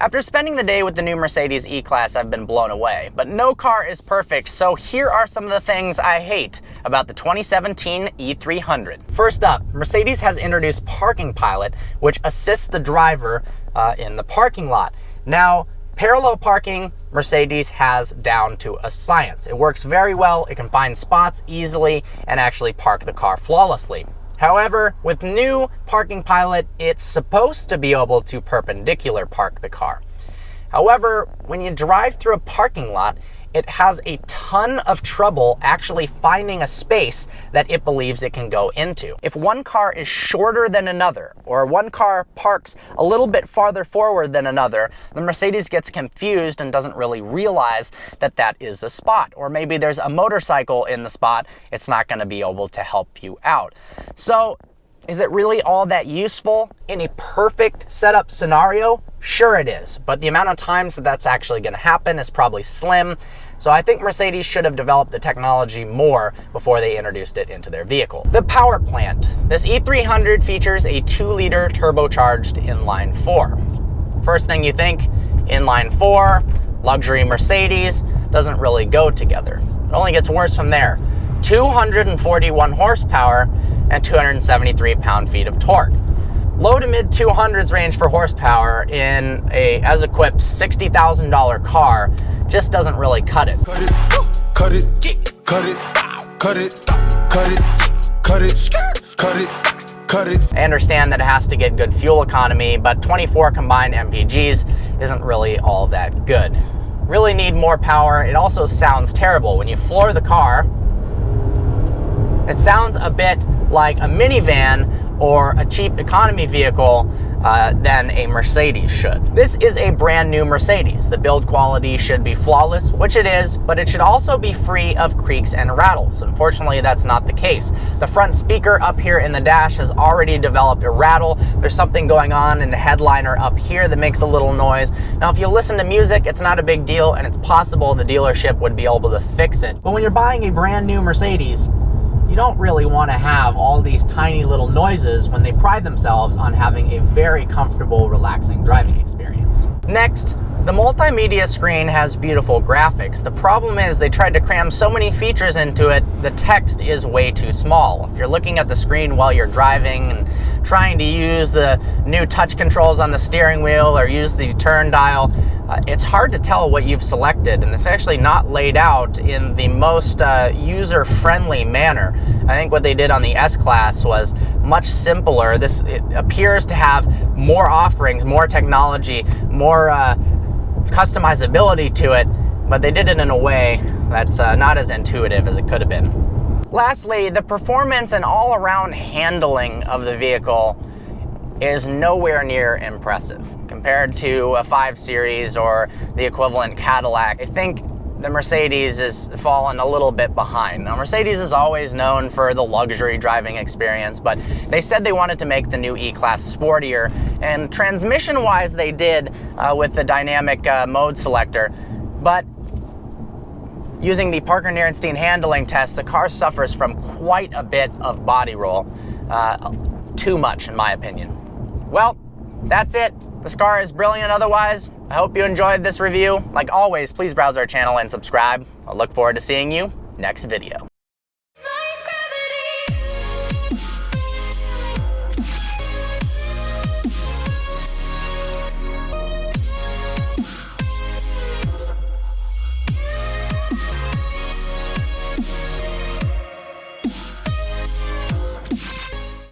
After spending the day with the new Mercedes E-Class, I've been blown away. But no car is perfect, so here are some of the things I hate about the 2017 E300. First up, Mercedes has introduced Parking Pilot, which assists the driver in the parking lot. Now, parallel parking, Mercedes has down to a science. It works very well, it can find spots easily and actually park the car flawlessly. However, with new Parking Pilot, it's supposed to be able to perpendicular park the car. However, when you drive through a parking lot, it has a ton of trouble actually finding a space that it believes it can go into. If one car is shorter than another, or one car parks a little bit farther forward than another, the Mercedes gets confused and doesn't really realize that that is a spot. Or maybe there's a motorcycle in the spot, it's not going to be able to help you out. So, is it really all that useful in a perfect setup scenario? Sure it is, but the amount of times that that's actually going to happen is probably slim. So I think Mercedes should have developed the technology more before they introduced it into their vehicle. The power plant. This E300 features a 2-liter turbocharged inline-4. First thing you think, inline-4, luxury Mercedes, doesn't really go together. It only gets worse from there. 241 horsepower and 273 pound-feet of torque. Low to mid 200s range for horsepower in a as-equipped $60,000 car just doesn't really cut it. Cut it, cut it, cut it, cut it, cut it, cut it, cut it, cut it. I understand that it has to get good fuel economy, but 24 combined MPGs isn't really all that good. Really need more power. It also sounds terrible. When you floor the car, it sounds a bit like a minivan or a cheap economy vehicle than a Mercedes should. This is a brand new Mercedes. The build quality should be flawless, which it is, but it should also be free of creaks and rattles. Unfortunately, that's not the case. The front speaker up here in the dash has already developed a rattle. There's something going on in the headliner up here that makes a little noise. Now, if you listen to music, it's not a big deal, and it's possible the dealership would be able to fix it. But when you're buying a brand new Mercedes, you don't really want to have all these tiny little noises when they pride themselves on having a very comfortable, relaxing driving experience. Next, the Multimedia Screen has beautiful graphics. The problem is they tried to cram so many features into it, the text is way too small. If you're looking at the screen while you're driving and trying to use the new touch controls on the steering wheel or use the turn dial, it's hard to tell what you've selected, and it's actually not laid out in the most user-friendly manner. I think what they did on the S-Class was much simpler. It appears to have more offerings, more technology, more customizability to it, but they did it in a way that's not as intuitive as it could have been. Lastly, the performance and all-around handling of the vehicle is nowhere near impressive. Compared to a 5 Series or the equivalent Cadillac, I think the Mercedes is fallen a little bit behind. Now, Mercedes is always known for the luxury driving experience, but they said they wanted to make the new E-Class sportier, and transmission-wise they did with the dynamic mode selector, but using the Parker-Nierenstein handling test, the car suffers from quite a bit of body roll. Too much, in my opinion. Well, that's it. This car is brilliant otherwise. I hope you enjoyed this review. Like always, please browse our channel and subscribe. I look forward to seeing you next video.